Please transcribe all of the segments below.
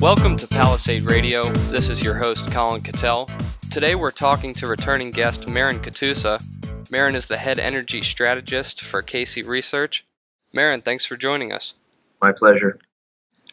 Welcome to Palisade Radio. This is your host, Colin Cattell. Today we're talking to returning guest Marin Katusa. Marin is the Head Energy Strategist for Casey Research. Marin, thanks for joining us. My pleasure.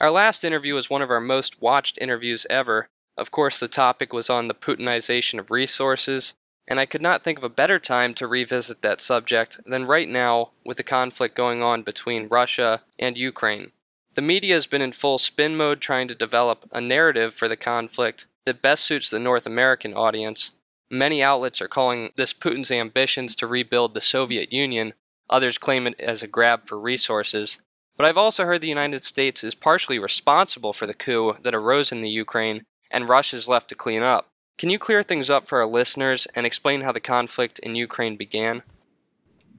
Our last interview was one of our most watched interviews ever. Of course, the topic was on the Putinization of resources, and I could not think of a better time to revisit that subject than right now with the conflict going on between Russia and Ukraine. The media has been in full spin mode trying to develop a narrative for the conflict that best suits the North American audience. Many outlets are calling this Putin's ambitions to rebuild the Soviet Union. Others claim it as a grab for resources. But I've also heard the United States is partially responsible for the coup that arose in the Ukraine, and Russia's left to clean up. Can you clear things up for our listeners and explain how the conflict in Ukraine began?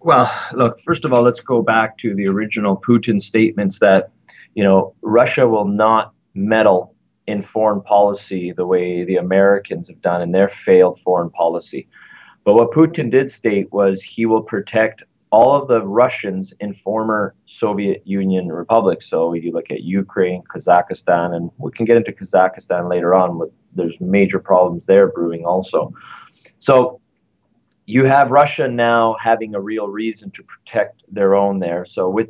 Well, look, first of all, let's go back to the original Putin statements that, Russia will not meddle in foreign policy the way the Americans have done in their failed foreign policy. But what Putin did state was he will protect all of the Russians in former Soviet Union republics. So you look at Ukraine, Kazakhstan, and we can get into Kazakhstan later on, but there's major problems there brewing also. So you have Russia now having a real reason to protect their own there. So with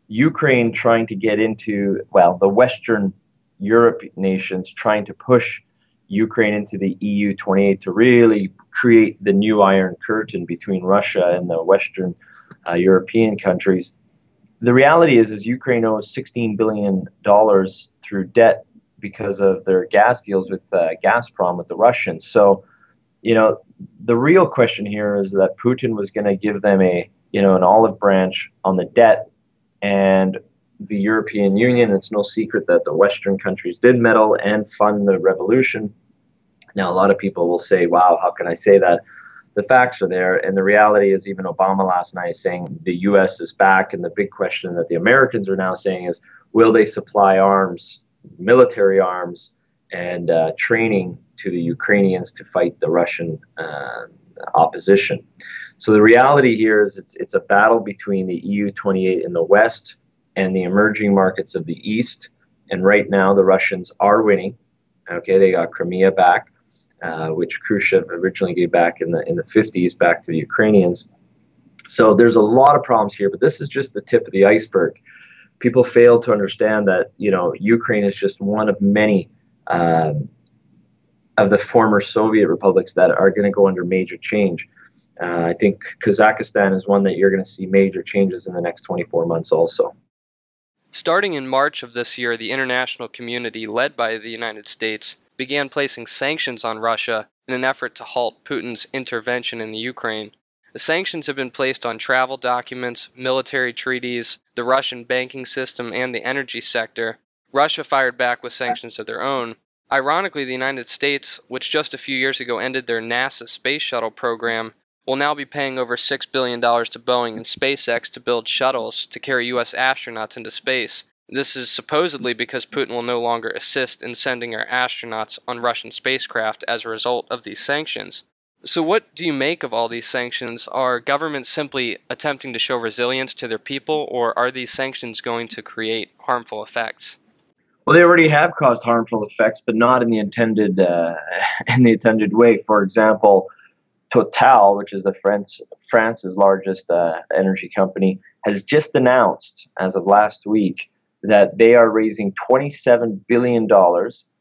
Ukraine trying to get into, the Western Europe nations trying to push Ukraine into the EU 28 to really create the new Iron Curtain between Russia and the Western European countries. The reality is Ukraine owes $16 billion through debt because of their gas deals with Gasprom with the Russians. So, the real question here is that Putin was going to give them an olive branch on the debt, and the European Union. It's no secret that the Western countries did meddle and fund the revolution. Now, a lot of people will say, wow, how can I say that? The facts are there. And the reality is even Obama last night is saying the U.S. is back. And the big question that the Americans are now saying is, will they supply arms, military arms, and training to the Ukrainians to fight the Russian opposition? So the reality here is it's a battle between the EU 28 in the West and the emerging markets of the East. And right now the Russians are winning. Okay, they got Crimea back, which Khrushchev originally gave back in the 50s back to the Ukrainians. So there's a lot of problems here, but this is just the tip of the iceberg. People fail to understand that, Ukraine is just one of many of the former Soviet republics that are going to go under major change. I think Kazakhstan is one that you're going to see major changes in the next 24 months also. Starting in March of this year, the international community, led by the United States, began placing sanctions on Russia in an effort to halt Putin's intervention in the Ukraine. The sanctions have been placed on travel documents, military treaties, the Russian banking system, and the energy sector. Russia fired back with sanctions of their own. Ironically, the United States, which just a few years ago ended their NASA space shuttle program, will now be paying over $6 billion to Boeing and SpaceX to build shuttles to carry U.S. astronauts into space. This is supposedly because Putin will no longer assist in sending our astronauts on Russian spacecraft as a result of these sanctions. So what do you make of all these sanctions? Are governments simply attempting to show resilience to their people, or are these sanctions going to create harmful effects? Well, they already have caused harmful effects, but not in the intended way. For example, Total, which is France's largest energy company, has just announced as of last week that they are raising $27 billion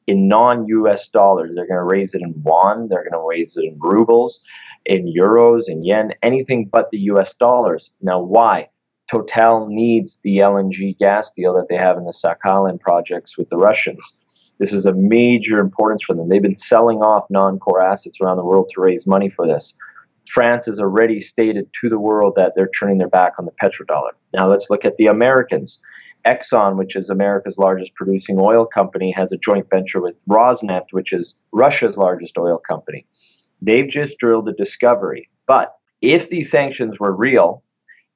in non-US dollars. They're going to raise it in won, they're going to raise it in rubles, in euros, in yen, anything but the US dollars. Now, why? Total needs the LNG gas deal that they have in the Sakhalin projects with the Russians. This is a major importance for them. They've been selling off non-core assets around the world to raise money for this. France has already stated to the world that they're turning their back on the petrodollar. Now let's look at the Americans. Exxon, which is America's largest producing oil company, has a joint venture with Rosneft, which is Russia's largest oil company. They've just drilled a discovery. But if these sanctions were real,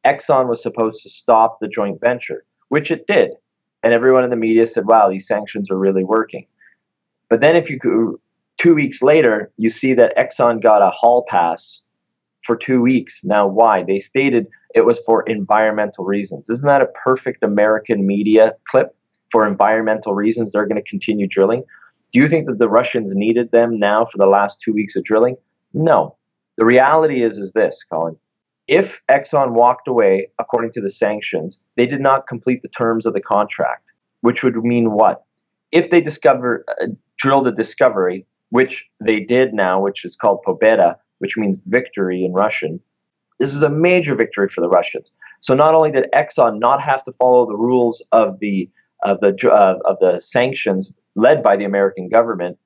Exxon was supposed to stop the joint venture, which it did. And everyone in the media said, wow, these sanctions are really working. But then if you go 2 weeks later, you see that Exxon got a hall pass for 2 weeks. Now, why? They stated it was for environmental reasons. Isn't that a perfect American media clip? for environmental reasons, they're going to continue drilling. Do you think that the Russians needed them now for the last 2 weeks of drilling? No. The reality is this, Colin. If Exxon walked away according to the sanctions, they did not complete the terms of the contract, which would mean what? If they drilled a discovery, which they did now, which is called Pobeda, which means victory in Russian, this is a major victory for the Russians. So not only did Exxon not have to follow the rules of the sanctions led by the American government,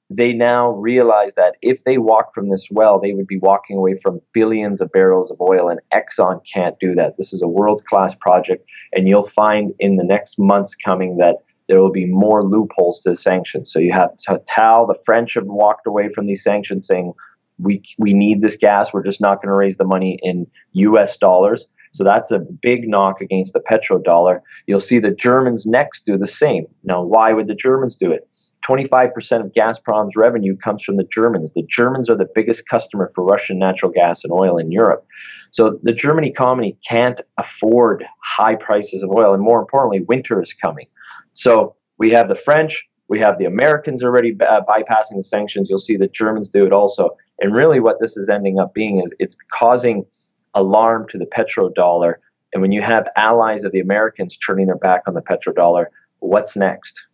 they now realize that if they walk from this well, they would be walking away from billions of barrels of oil, and Exxon can't do that. This is a world-class project, and you'll find in the next months coming that there will be more loopholes to the sanctions. So you have Total, the French have walked away from these sanctions saying, we need this gas, we're just not going to raise the money in US dollars. So that's a big knock against the petrodollar. You'll see the Germans next do the same. Now, why would the Germans do it? 25% of Gazprom's revenue comes from the Germans. The Germans are the biggest customer for Russian natural gas and oil in Europe. So the German economy can't afford high prices of oil, and more importantly, winter is coming. So we have the French, we have the Americans already bypassing the sanctions. You'll see the Germans do it also. And really what this is ending up being is it's causing alarm to the petrodollar. And when you have allies of the Americans turning their back on the petrodollar, what's next?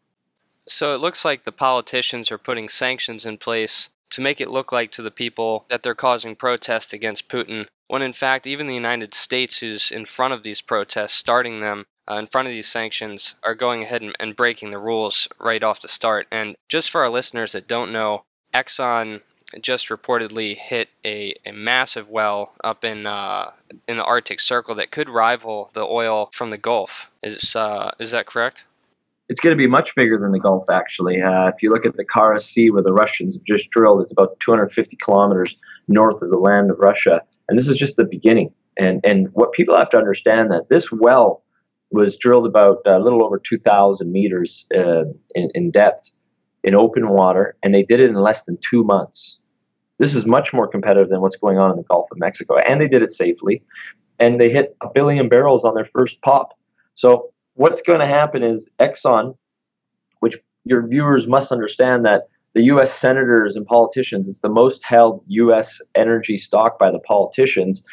So it looks like the politicians are putting sanctions in place to make it look like to the people that they're causing protest against Putin, when in fact even the United States, who's in front of these protests, starting them in front of these sanctions, are going ahead and breaking the rules right off the start. And just for our listeners that don't know, Exxon just reportedly hit a massive well up in the Arctic Circle that could rival the oil from the Gulf. Is that correct? It's going to be much bigger than the Gulf, actually. If you look at the Kara Sea, where the Russians have just drilled, it's about 250 kilometers north of the land of Russia. And this is just the beginning. And what people have to understand, that this well was drilled about a little over 2,000 meters in depth in open water, and they did it in less than 2 months. This is much more competitive than what's going on in the Gulf of Mexico. And they did it safely. And they hit 1 billion barrels on their first pop. So what's going to happen is Exxon, which your viewers must understand that the U.S. senators and politicians, it's the most held U.S. energy stock by the politicians.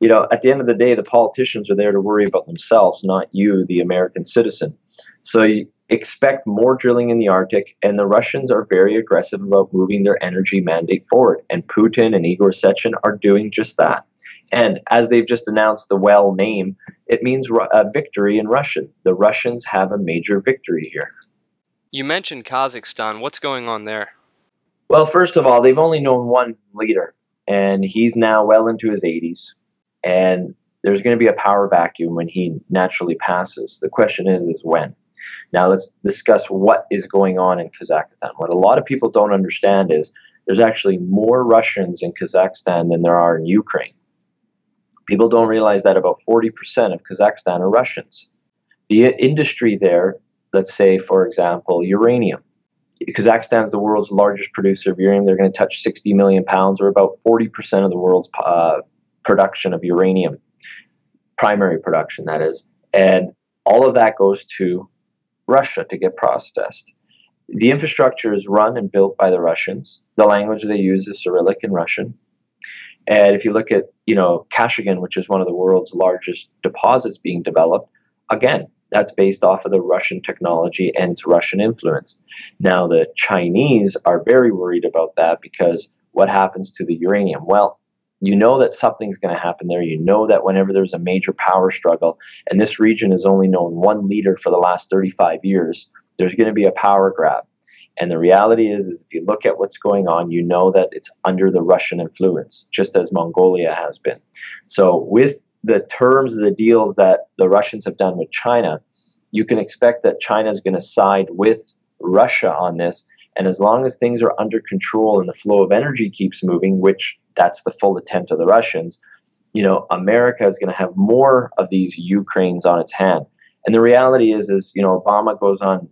You know, at the end of the day, the politicians are there to worry about themselves, not you, the American citizen. So you expect more drilling in the Arctic, and the Russians are very aggressive about moving their energy mandate forward. And Putin and Igor Sechin are doing just that. And as they've just announced the well name, it means a victory in Russian. The Russians have a major victory here. You mentioned Kazakhstan. What's going on there? Well, first of all, they've only known one leader, and he's now well into his 80s. And there's going to be a power vacuum when he naturally passes. The question is when. Now let's discuss what is going on in Kazakhstan. What a lot of people don't understand is there's actually more Russians in Kazakhstan than there are in Ukraine. People don't realize that about 40% of Kazakhstan are Russians. The industry there, let's say, for example, uranium. Kazakhstan is the world's largest producer of uranium. They're going to touch 60 million pounds, or about 40% of the world's production of uranium, primary production, that is. And all of that goes to Russia to get processed. The infrastructure is run and built by the Russians. The language they use is Cyrillic and Russian. And if you look at, Kashagan, which is one of the world's largest deposits being developed, again, that's based off of the Russian technology and it's Russian influence. Now, the Chinese are very worried about that, because what happens to the uranium? Well, you know that something's going to happen there. You know that whenever there's a major power struggle, and this region has only known one leader for the last 35 years, there's going to be a power grab. And the reality is if you look at what's going on, you know that it's under the Russian influence, just as Mongolia has been. So with the terms of the deals that the Russians have done with China, you can expect that China is going to side with Russia on this. And as long as things are under control and the flow of energy keeps moving, which that's the full intent of the Russians, America is going to have more of these Ukraines on its hand. And the reality is Obama goes on,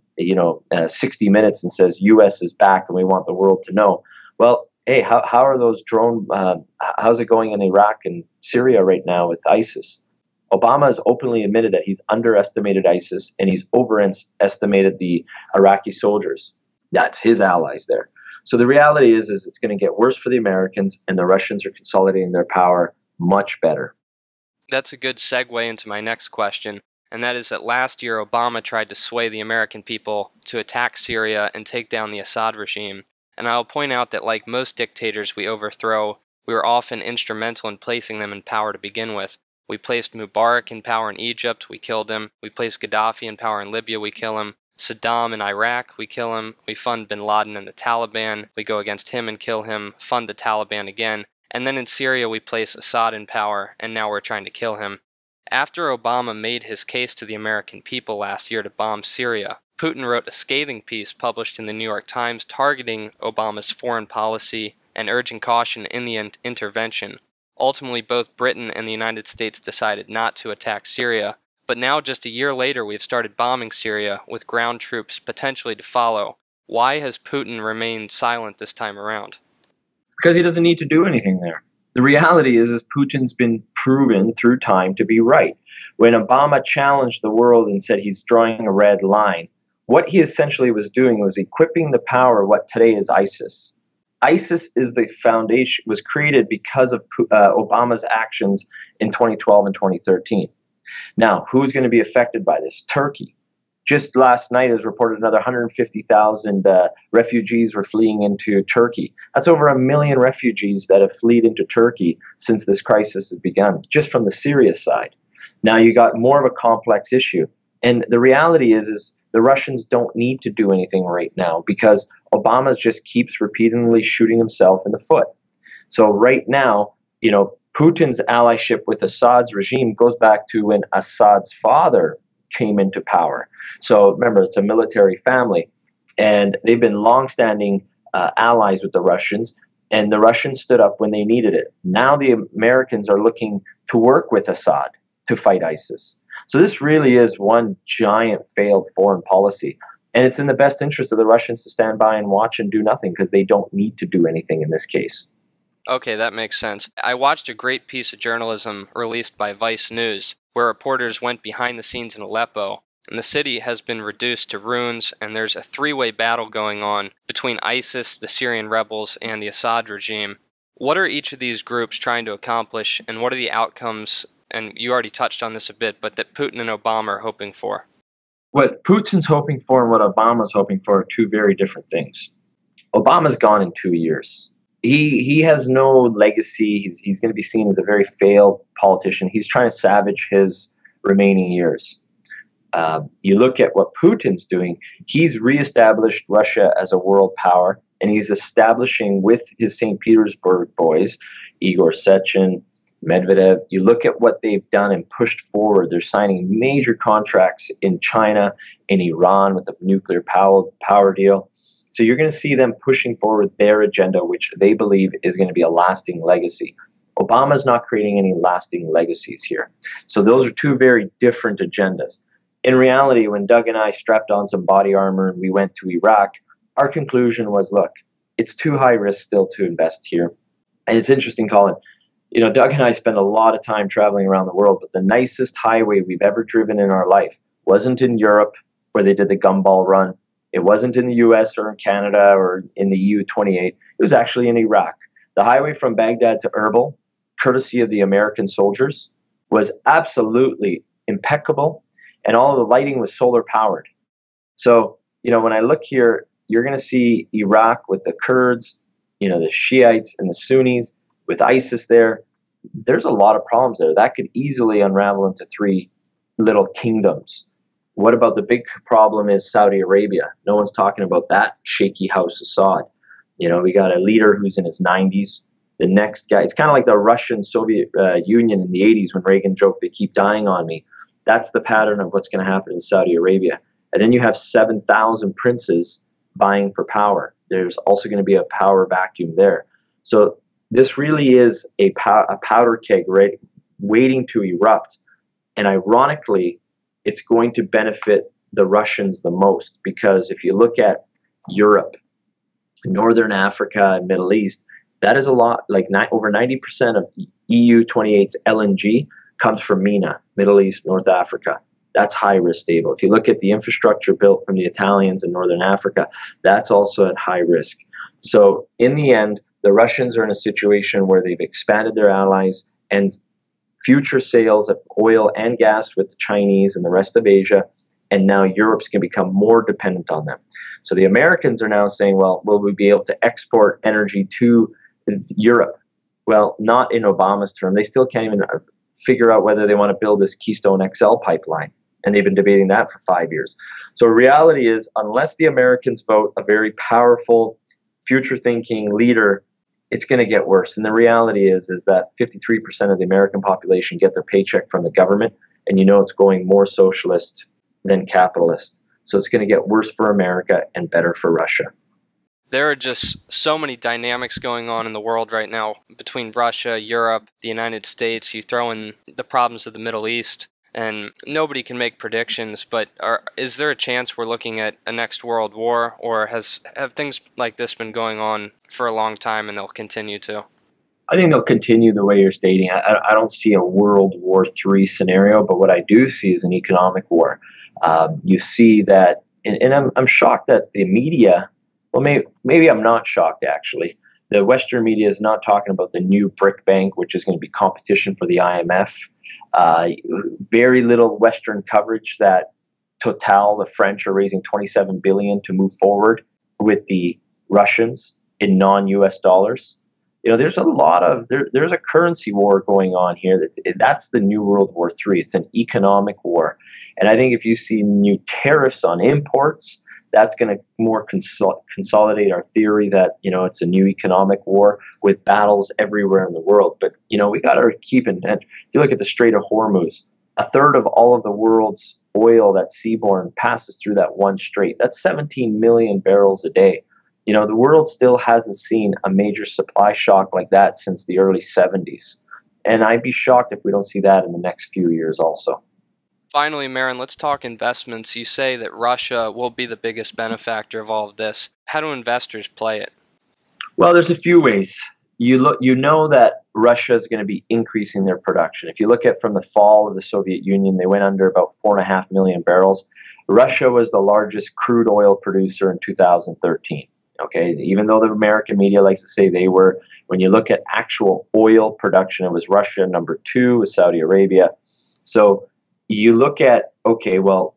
60 Minutes and says, U.S. is back and we want the world to know. Well, hey, how are those how's it going in Iraq and Syria right now with ISIS? Obama has openly admitted that he's underestimated ISIS and he's overestimated the Iraqi soldiers. That's his allies there. So the reality is it's going to get worse for the Americans, and the Russians are consolidating their power much better. That's a good segue into my next question, and that is that last year Obama tried to sway the American people to attack Syria and take down the Assad regime. And I'll point out that like most dictators we overthrow, we were often instrumental in placing them in power to begin with. We placed Mubarak in power in Egypt, we killed him. We placed Gaddafi in power in Libya, we kill him. Saddam in Iraq, we kill him. We fund bin Laden and the Taliban, we go against him and kill him, fund the Taliban again. And then in Syria we place Assad in power, and now we're trying to kill him. After Obama made his case to the American people last year to bomb Syria, Putin wrote a scathing piece published in the New York Times targeting Obama's foreign policy and urging caution in the intervention. Ultimately, both Britain and the United States decided not to attack Syria, but now just a year later we've started bombing Syria with ground troops potentially to follow. Why has Putin remained silent this time around? Because he doesn't need to do anything there. The reality is Putin's been proven through time to be right. When Obama challenged the world and said he's drawing a red line, what he essentially was doing was equipping the power of what today is ISIS. ISIS is the foundation, was created because of Obama's actions in 2012 and 2013. Now, who's going to be affected by this? Turkey. Just last night, it was reported another 150,000 refugees were fleeing into Turkey. That's over 1 million refugees that have fled into Turkey since this crisis has begun, just from the Syria side. Now, you got more of a complex issue. And the reality is the Russians don't need to do anything right now because Obama just keeps repeatedly shooting himself in the foot. So right now, Putin's allyship with Assad's regime goes back to when Assad's father came into power. So remember, it's a military family, and they've been longstanding allies with the Russians, and the Russians stood up when they needed it. Now the Americans are looking to work with Assad to fight ISIS. So this really is one giant failed foreign policy. And it's in the best interest of the Russians to stand by and watch and do nothing because they don't need to do anything in this case. Okay, that makes sense. I watched a great piece of journalism released by Vice News where reporters went behind the scenes in Aleppo, and the city has been reduced to ruins, and there's a three-way battle going on between ISIS, the Syrian rebels, and the Assad regime. What are each of these groups trying to accomplish, and what are the outcomes, and you already touched on this a bit, but that Putin and Obama are hoping for? What Putin's hoping for and what Obama's hoping for are two very different things. Obama's gone in 2 years. He has no legacy. He's going to be seen as a very failed politician. He's trying to salvage his remaining years. You look at what Putin's doing. He's reestablished Russia as a world power, and he's establishing with his St. Petersburg boys, Igor Sechin, Medvedev. You look at what they've done and pushed forward. They're signing major contracts in China, in Iran with the nuclear power deal. So you're going to see them pushing forward their agenda, which they believe is going to be a lasting legacy. Obama's not creating any lasting legacies here. So those are two very different agendas. In reality, when Doug and I strapped on some body armor and we went to Iraq, our conclusion was, look, it's too high risk still to invest here. And it's interesting, Colin, Doug and I spend a lot of time traveling around the world, but the nicest highway we've ever driven in our life wasn't in Europe where they did the gumball run. It wasn't in the US or in Canada or in the EU28. It was actually in Iraq. The highway from Baghdad to Erbil, courtesy of the American soldiers, was absolutely impeccable, and all of the lighting was solar powered. So, when I look here, you're going to see Iraq with the Kurds, the Shiites and the Sunnis, with ISIS there. There's a lot of problems there. That could easily unravel into three little kingdoms. What about the big problem is Saudi Arabia? No one's talking about that shaky house Assad. We got a leader who's in his 90s. The next guy, it's kind of like the Russian Soviet Union in the 80s when Reagan joked, they keep dying on me. That's the pattern of what's going to happen in Saudi Arabia. And then you have 7,000 princes vying for power. There's also going to be a power vacuum there. So this really is a powder keg waiting to erupt. And ironically, it's going to benefit the Russians the most, because if you look at Europe, Northern Africa, and Middle East, that is a lot, like over 90% of EU28's LNG comes from MENA, Middle East, North Africa, that's high risk stable. If you look at the infrastructure built from the Italians in Northern Africa, that's also at high risk. So in the end, the Russians are in a situation where they've expanded their allies, and future sales of oil and gas with the Chinese and the rest of Asia, and now Europe's going to become more dependent on them. So the Americans are now saying, well, will we be able to export energy to Europe? Well, not in Obama's term. They still can't even figure out whether they want to build this Keystone XL pipeline, and they've been debating that for 5 years. So reality is, unless the Americans vote a very powerful, future-thinking leader, it's going to get worse. And the reality is that 53% of the American population get their paycheck from the government, and you know it's going more socialist than capitalist. So it's going to get worse for America and better for Russia. There are just so many dynamics going on in the world right now between Russia, Europe, the United States. You throw in the problems of the Middle East, and nobody can make predictions, but is there a chance we're looking at a next world war, or have things like this been going on for a long time and they'll continue to? I think they'll continue the way you're stating. I don't see a World War III scenario, but what I do see is an economic war. You see that, and I'm shocked that the media, well, maybe I'm not shocked actually. The Western media is not talking about the new BRIC Bank, which is going to be competition for the IMF. Very little Western coverage that Total, the French, are raising $27 billion to move forward with the Russians in non-US dollars. You know, there's a lot of, there's a currency war going on here. That's the new World War III. It's an economic war. And I think if you see new tariffs on imports, that's going to more consolidate our theory that, you know, it's a new economic war with battles everywhere in the world. But, you know, we got to keep in mind, if you look at the Strait of Hormuz, a third of all of the world's oil that's seaborne passes through that one strait. That's 17 million barrels a day. You know, the world still hasn't seen a major supply shock like that since the early 70s. And I'd be shocked if we don't see that in the next few years also. Finally, Marin, let's talk investments. You say that Russia will be the biggest benefactor of all of this. How do investors play it? Well, there's a few ways. You know that Russia is going to be increasing their production. If you look at from the fall of the Soviet Union, they went under about 4.5 million barrels. Russia was the largest crude oil producer in 2013. Okay, even though the American media likes to say they were, when you look at actual oil production, it was Russia. Number 2 was Saudi Arabia. So you look at, okay, well,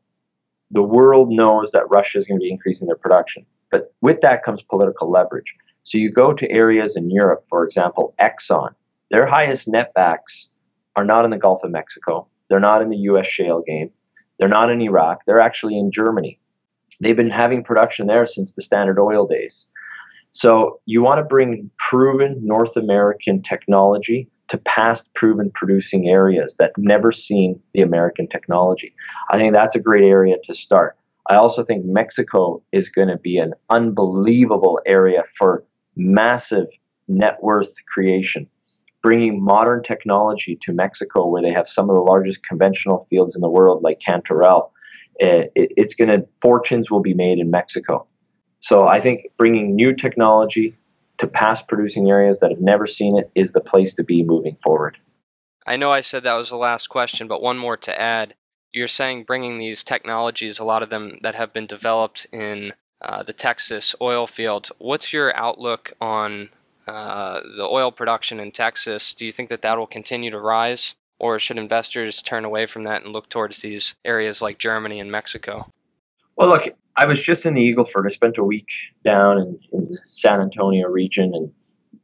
the world knows that Russia is going to be increasing their production. But with that comes political leverage. So you go to areas in Europe, for example, Exxon. Their highest netbacks are not in the Gulf of Mexico. They're not in the U.S. shale game. They're not in Iraq. They're actually in Germany. They've been having production there since the Standard Oil days. So you want to bring proven North American technology to past proven producing areas that never seen the American technology. I think that's a great area to start. I also think Mexico is going to be an unbelievable area for massive net worth creation. Bringing modern technology to Mexico, where they have some of the largest conventional fields in the world, like Cantarell, it's going to, fortunes will be made in Mexico. So I think bringing new technology to past producing areas that have never seen it is the place to be moving forward. I know I said that was the last question, but one more to add. You're saying bringing these technologies, a lot of them that have been developed in the Texas oil field. What's your outlook on the oil production in Texas? Do you think that will continue to rise? Or should investors turn away from that and look towards these areas like Germany and Mexico? Well, look, I was just in the Eagle Ford. I spent a week down in the San Antonio region and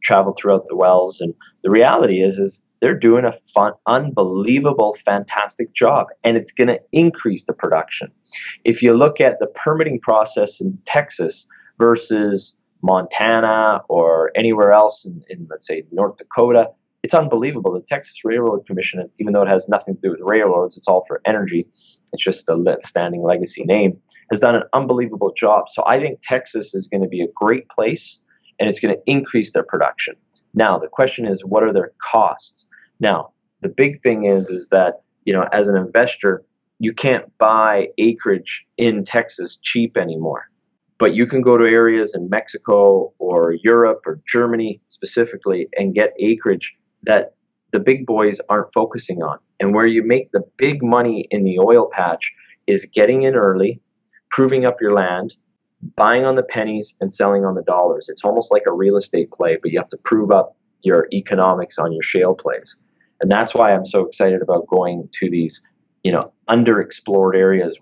traveled throughout the wells. And the reality is they're doing a fun, unbelievable, fantastic job. And it's going to increase the production. If you look at the permitting process in Texas versus Montana or anywhere else in let's say, North Dakota, it's unbelievable. The Texas Railroad Commission, even though it has nothing to do with railroads, it's all for energy, it's just a standing legacy name, has done an unbelievable job. So I think Texas is going to be a great place, and it's going to increase their production. Now, the question is, what are their costs? Now, the big thing is that, you know, as an investor, you can't buy acreage in Texas cheap anymore. But you can go to areas in Mexico or Europe or Germany specifically and get acreage that the big boys aren't focusing on. And where you make the big money in the oil patch is getting in early, proving up your land, buying on the pennies and selling on the dollars. It's almost like a real estate play, but you have to prove up your economics on your shale plays. And that's why I'm so excited about going to these, underexplored areas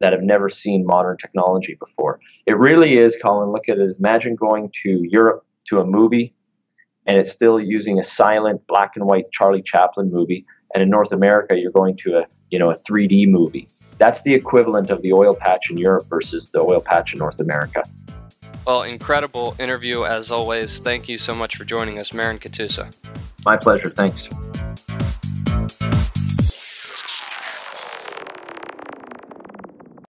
that have never seen modern technology before. It really is, Colin, look at it as imagine going to Europe to a movie and it's still using a silent black and white Charlie Chaplin movie. And in North America, you're going to a 3D movie. That's the equivalent of the oil patch in Europe versus the oil patch in North America. Well, incredible interview as always. Thank you so much for joining us, Marin Katusa. My pleasure. Thanks.